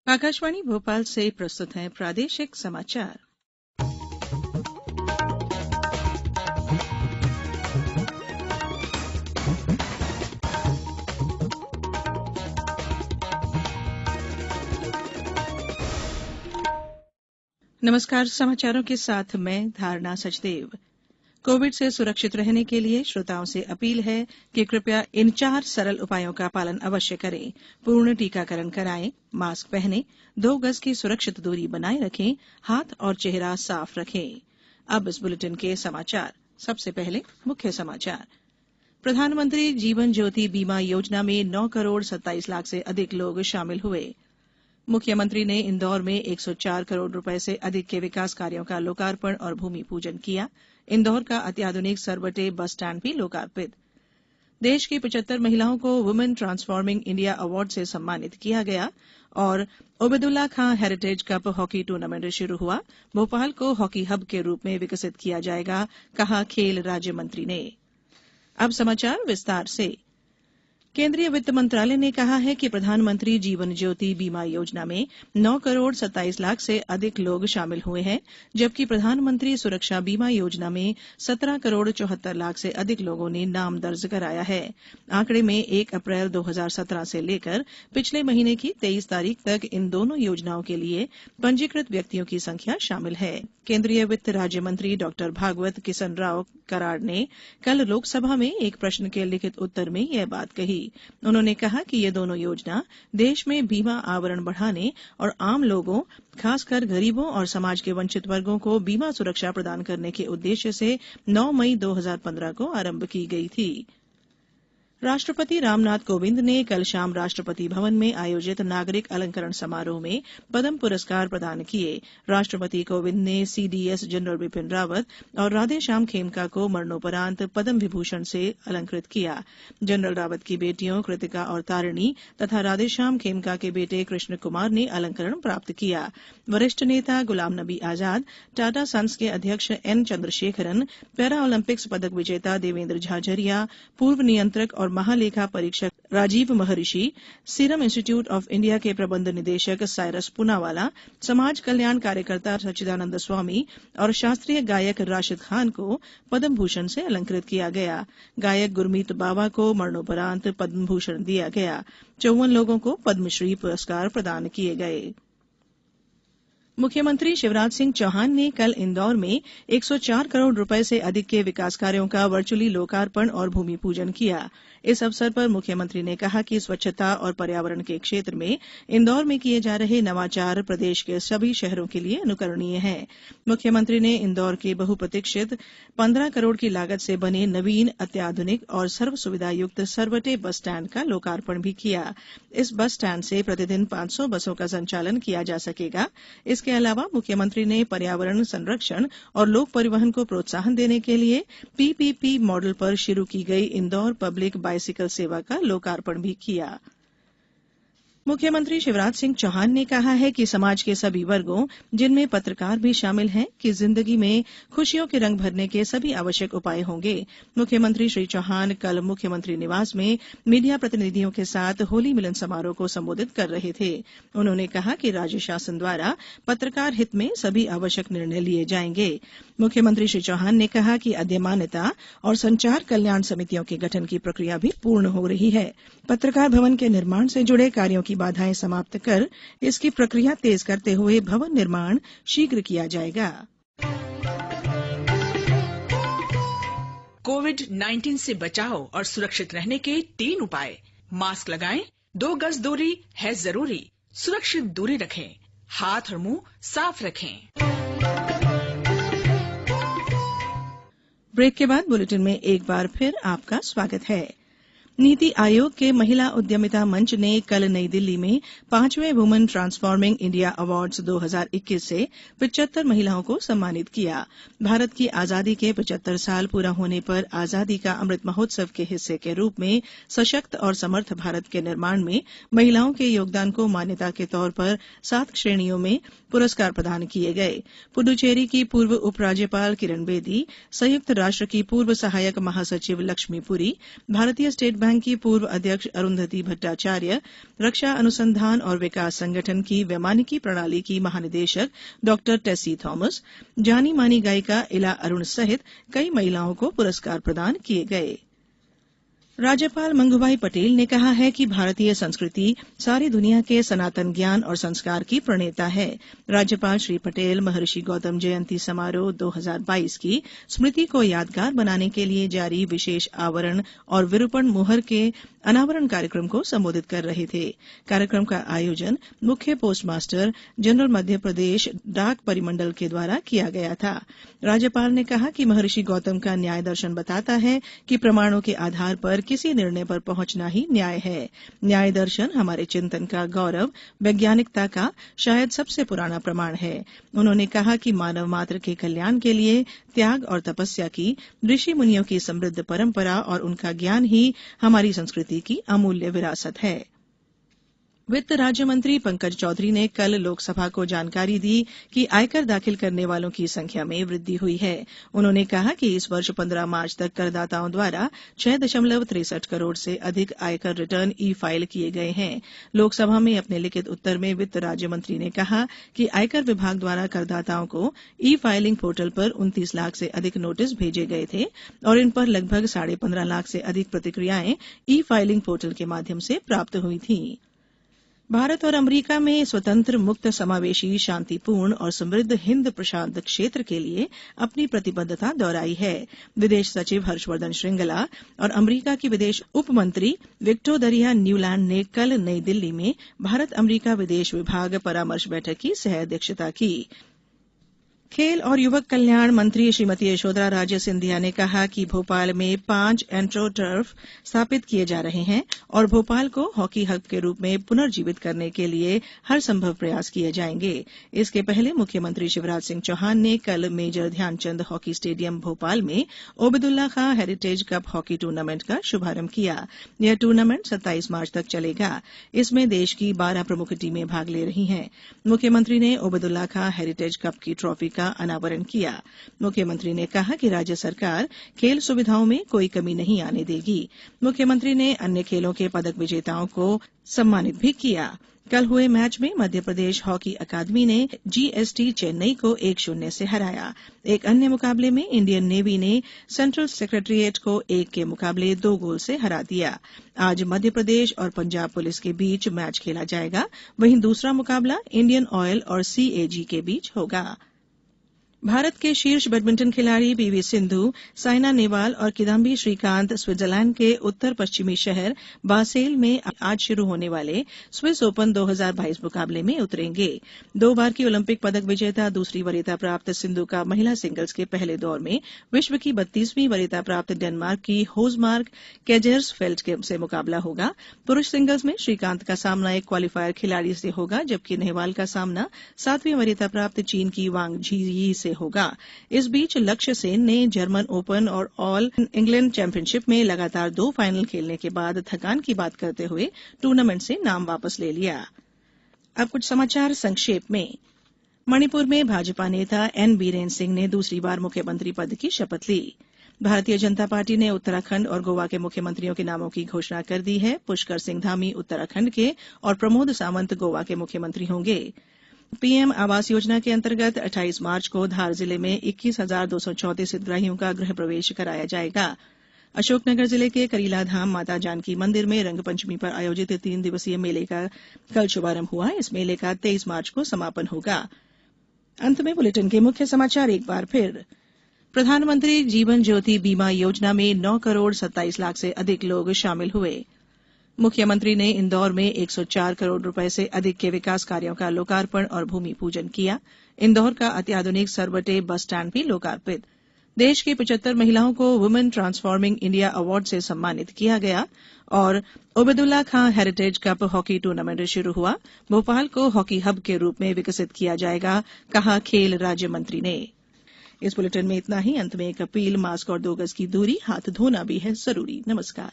आकाशवाणी भोपाल से प्रस्तुत हैं प्रादेशिक समाचार। नमस्कार, समाचारों के साथ मैं धारणा सचदेव। कोविड से सुरक्षित रहने के लिए श्रोताओं से अपील है कि कृपया इन 4 सरल उपायों का पालन अवश्य करें। पूर्ण टीकाकरण कराएं, मास्क पहनें, 2 गज की सुरक्षित दूरी बनाए रखें, हाथ और चेहरा साफ रखें। अब इस बुलेटिन के समाचार। सबसे पहले मुख्य समाचार। प्रधानमंत्री जीवन ज्योति बीमा योजना में 9 करोड़ 27 लाख से अधिक लोग शामिल हुए। मुख्यमंत्री ने इंदौर में 104 करोड़ रुपए से अधिक के विकास कार्यों का लोकार्पण और भूमि पूजन किया। इंदौर का अत्याधुनिक सरवटे बस स्टैंड भी लोकार्पित। देश की 75 महिलाओं को वुमेन ट्रांसफॉर्मिंग इंडिया अवार्ड से सम्मानित किया गया और उबैदुल्ला खां हेरिटेज कप हॉकी टूर्नामेंट शुरू हुआ। भोपाल को हॉकी हब के रूप में विकसित किया जाएगा, कहा खेल राज्य मंत्री ने। अब समाचार विस्तार से। केंद्रीय वित्त मंत्रालय ने कहा है कि प्रधानमंत्री जीवन ज्योति बीमा योजना में 9 करोड़ 27 लाख से अधिक लोग शामिल हुए हैं, जबकि प्रधानमंत्री सुरक्षा बीमा योजना में 17 करोड़ 74 लाख से अधिक लोगों ने नाम दर्ज कराया है। आंकड़े में 1 अप्रैल 2017 से लेकर पिछले महीने की 23 तारीख तक इन दोनों योजनाओं के लिए पंजीकृत व्यक्तियों की संख्या शामिल है। केंद्रीय वित्त राज्य मंत्री डॉक्टर भागवत किशन राव कराड़ ने कल लोकसभा में एक प्रश्न के लिखित उत्तर में यह बात कही। उन्होंने कहा कि ये दोनों योजना देश में बीमा आवरण बढ़ाने और आम लोगों, खासकर गरीबों और समाज के वंचित वर्गों को बीमा सुरक्षा प्रदान करने के उद्देश्य से 9 मई 2015 को आरंभ की गई थी। राष्ट्रपति रामनाथ कोविंद ने कल शाम राष्ट्रपति भवन में आयोजित नागरिक अलंकरण समारोह में पद्म पुरस्कार प्रदान किए। राष्ट्रपति कोविंद ने सीडीएस जनरल बिपिन रावत और राधेश्याम खेमका को मरणोपरांत पद्म विभूषण से अलंकृत किया। जनरल रावत की बेटियों कृतिका और तारिणी तथा राधेश्याम खेमका के बेटे कृष्ण कुमार ने अलंकरण प्राप्त किया। वरिष्ठ नेता गुलाम नबी आजाद, टाटा सन्स के अध्यक्ष एन चंद्रशेखरन, पैरा ओलंपिक्स पदक विजेता देवेंद्र झाझरिया, पूर्व नियंत्रक और महालेखा परीक्षक राजीव महर्षि, सीरम इंस्टीट्यूट ऑफ इंडिया के प्रबंध निदेशक साइरस पूनावाला, समाज कल्याण कार्यकर्ता सच्चिदानंद स्वामी और शास्त्रीय गायक राशिद खान को पद्म भूषण से अलंकृत किया गया। गायक गुरमीत बाबा को मरणोपरांत पद्म भूषण दिया गया। 54 लोगों को पद्मश्री पुरस्कार प्रदान किए गए। मुख्यमंत्री शिवराज सिंह चौहान ने कल इंदौर में 104 करोड़ रुपए से अधिक के विकास कार्यों का वर्चुअली लोकार्पण और भूमि पूजन किया। इस अवसर पर मुख्यमंत्री ने कहा कि स्वच्छता और पर्यावरण के क्षेत्र में इंदौर में किए जा रहे नवाचार प्रदेश के सभी शहरों के लिए अनुकरणीय हैं। मुख्यमंत्री ने इंदौर के बहुप्रतीक्षित 15 करोड़ की लागत से बने नवीन, अत्याधुनिक और सर्व सुविधा युक्त सरवटे बस स्टैंड का लोकार्पण भी किया। इस बस स्टैंड से प्रतिदिन 500 बसों का संचालन किया जा सकेगा। इसके अलावा मुख्यमंत्री ने पर्यावरण संरक्षण और लोक परिवहन को प्रोत्साहन देने के लिए पीपीपी मॉडल पर शुरू की गई इंदौर पब्लिक बाइसिकल सेवा का लोकार्पण भी किया। मुख्यमंत्री शिवराज सिंह चौहान ने कहा है कि समाज के सभी वर्गों, जिनमें पत्रकार भी शामिल हैं, कि जिंदगी में खुशियों के रंग भरने के सभी आवश्यक उपाय होंगे। मुख्यमंत्री श्री चौहान कल मुख्यमंत्री निवास में मीडिया प्रतिनिधियों के साथ होली मिलन समारोह को संबोधित कर रहे थे। उन्होंने कहा कि राज्य शासन द्वारा पत्रकार हित में सभी आवश्यक निर्णय लिए जाएंगे। मुख्यमंत्री श्री चौहान ने कहा कि अधिमान्यता और संचार कल्याण समितियों के गठन की प्रक्रिया भी पूर्ण हो रही है। पत्रकार भवन के निर्माण से जुड़े कार्यों की बाधाएं समाप्त कर इसकी प्रक्रिया तेज करते हुए भवन निर्माण शीघ्र किया जाएगा। कोविड-19 से बचाव और सुरक्षित रहने के 3 उपाय। मास्क लगाएं, 2 गज दूरी है जरूरी, सुरक्षित दूरी रखें, हाथ और मुंह साफ रखें। ब्रेक के बाद बुलेटिन में एक बार फिर आपका स्वागत है। नीति आयोग के महिला उद्यमिता मंच ने कल नई दिल्ली में 5वें वुमेन ट्रांसफॉर्मिंग इंडिया अवार्ड्स 2021 से 75 महिलाओं को सम्मानित किया। भारत की आजादी के 75 साल पूरा होने पर आजादी का अमृत महोत्सव के हिस्से के रूप में सशक्त और समर्थ भारत के निर्माण में महिलाओं के योगदान को मान्यता के तौर पर 7 श्रेणियों में पुरस्कार प्रदान किए गए। पुडुचेरी की पूर्व उपराज्यपाल किरण बेदी, संयुक्त राष्ट्र की पूर्व सहायक महासचिव लक्ष्मी पुरी, भारतीय स्टेट बैंक की पूर्व अध्यक्ष अरुंधति भट्टाचार्य, रक्षा अनुसंधान और विकास संगठन की वैमानिकी प्रणाली की महानिदेशक डॉक्टर टेसी थॉमस, जानी मानी गायिका इला अरुण सहित कई महिलाओं को पुरस्कार प्रदान किए गए। राज्यपाल मंगूभाई पटेल ने कहा है कि भारतीय संस्कृति सारी दुनिया के सनातन ज्ञान और संस्कार की प्रणेता है। राज्यपाल श्री पटेल महर्षि गौतम जयंती समारोह 2022 की स्मृति को यादगार बनाने के लिए जारी विशेष आवरण और विरूपण मुहर के अनावरण कार्यक्रम को संबोधित कर रहे थे। कार्यक्रम का आयोजन मुख्य पोस्टमास्टर जनरल मध्य प्रदेश डाक परिमंडल के द्वारा किया गया था। राज्यपाल ने कहा कि महर्षि गौतम का न्याय दर्शन बताता है कि प्रमाणों के आधार पर किसी निर्णय पर पहुंचना ही न्याय है। न्याय दर्शन हमारे चिंतन का गौरव, वैज्ञानिकता का शायद सबसे पुराना प्रमाण है। उन्होंने कहा कि मानव मात्र के कल्याण के लिए त्याग और तपस्या की ऋषि मुनियों की समृद्ध परंपरा और उनका ज्ञान ही हमारी संस्कृति की अमूल्य विरासत है। वित्त राज्य मंत्री पंकज चौधरी ने कल लोकसभा को जानकारी दी कि आयकर दाखिल करने वालों की संख्या में वृद्धि हुई है। उन्होंने कहा कि इस वर्ष 15 मार्च तक करदाताओं द्वारा 6.63 करोड़ से अधिक आयकर रिटर्न ई फाइल किए गए हैं। लोकसभा में अपने लिखित उत्तर में वित्त राज्य मंत्री ने कहा कि आयकर विभाग द्वारा करदाताओं को ई फाइलिंग पोर्टल पर 29 लाख से अधिक नोटिस भेजे गए थे और इन पर लगभग 15.5 लाख से अधिक प्रतिक्रियाएं ई फाइलिंग पोर्टल के माध्यम से प्राप्त हुई थीं। भारत और अमेरिका में स्वतंत्र, मुक्त, समावेशी, शांतिपूर्ण और समृद्ध हिंद प्रशांत क्षेत्र के लिए अपनी प्रतिबद्धता दोहराई है। विदेश सचिव हर्षवर्धन श्रृंगला और अमेरिका की विदेश उप मंत्री विक्टोरिया न्यूलैंड ने कल नई दिल्ली में भारत अमेरिका विदेश विभाग परामर्श बैठक की सह अध्यक्षता की। खेल और युवक कल्याण मंत्री श्रीमती यशोधरा राजे सिंधिया ने कहा कि भोपाल में 5 एस्ट्रोटर्फ स्थापित किए जा रहे हैं और भोपाल को हॉकी हब के रूप में पुनर्जीवित करने के लिए हर संभव प्रयास किए जाएंगे। इसके पहले मुख्यमंत्री शिवराज सिंह चौहान ने कल Major Dhyanchand hockey stadium Bhopal में Obaidullah Khan heritage cup hockey tournament का शुभारंभ किया। यह टूर्नामेंट 27 मार्च तक चलेगा। इसमें देश की 12 प्रमुख टीमें भाग ले रही हैं। मुख्यमंत्री ने ओबेदुल्ला खां हेरिटेज कप की ट्रॉफी का अनावरण किया। मुख्यमंत्री ने कहा कि राज्य सरकार खेल सुविधाओं में कोई कमी नहीं आने देगी। मुख्यमंत्री ने अन्य खेलों के पदक विजेताओं को सम्मानित भी किया। कल हुए मैच में मध्य प्रदेश हॉकी अकादमी ने जीएसटी चेन्नई को 1-0 से हराया। एक अन्य मुकाबले में इंडियन नेवी ने सेंट्रल सेक्रेटेरिएट को 1 के मुकाबले 2 गोल से हरा दिया। आज मध्य प्रदेश और पंजाब पुलिस के बीच मैच खेला जाएगा। वहीं दूसरा मुकाबला इंडियन ऑयल और सीएजी के बीच होगा। भारत के शीर्ष बैडमिंटन खिलाड़ी पीवी सिंधु, साइना नेहवाल और किदाम्बी श्रीकांत स्विट्जरलैंड के उत्तर पश्चिमी शहर बासेल में आज शुरू होने वाले स्विस ओपन 2022 मुकाबले में उतरेंगे। 2 बार की ओलंपिक पदक विजेता दूसरी वरीयता प्राप्त सिंधु का महिला सिंगल्स के पहले दौर में विश्व की 32वीं वरीयता प्राप्त डेनमार्क की होजमार्क केजर्सफेल्ट से मुकाबला होगा। पुरुष सिंगल्स में श्रीकांत का सामना एक क्वालिफायर खिलाड़ी से होगा, जबकि नेहवाल का सामना 7वीं वरीयता प्राप्त चीन की वांग झी से होगा। इस बीच लक्ष्य सेन ने जर्मन ओपन और ऑल इंग्लैंड चैंपियनशिप में लगातार 2 फाइनल खेलने के बाद थकान की बात करते हुए टूर्नामेंट से नाम वापस ले लिया। अब कुछ समाचार संक्षेप में। मणिपुर में भाजपा नेता एन बीरेन सिंह ने दूसरी बार मुख्यमंत्री पद की शपथ ली। भारतीय जनता पार्टी ने उत्तराखंड और गोवा के मुख्यमंत्रियों के नामों की घोषणा कर दी है। पुष्कर सिंह धामी उत्तराखंड के और प्रमोद सावंत गोवा के मुख्यमंत्री होंगे। पीएम आवास योजना के अंतर्गत 28 मार्च को धार जिले में 21,234 हितग्राहियों का गृह प्रवेश कराया जाएगा। अशोकनगर जिले के करीला धाम माता जानकी मंदिर में रंगपंचमी पर आयोजित 3 दिवसीय मेले का कल शुभारंभ हुआ। इस मेले का 23 मार्च को समापन होगा। अंत में बुलेटिन के मुख्य समाचार एक बार फिर। प्रधानमंत्री जीवन ज्योति बीमा योजना में 9 करोड़ 27 लाख से अधिक लोग शामिल हुए। मुख्यमंत्री ने इंदौर में 104 करोड़ रुपए से अधिक के विकास कार्यों का लोकार्पण और भूमि पूजन किया। इंदौर का अत्याधुनिक सर्वटे बस स्टैंड भी लोकार्पित। देश की 75 महिलाओं को वुमेन ट्रांसफॉर्मिंग इंडिया अवार्ड से सम्मानित किया गया। और Obaidullah Khan heritage cup hockey tournament शुरू हुआ। भोपाल को हॉकी हब के रूप में विकसित किया जाएगा, कहा खेल राज्य मंत्री ने। इस बुलेटिन में इतना ही। अंत में एक अपील, मास्क और 2 गज की दूरी, हाथ धोना भी है जरूरी। नमस्कार।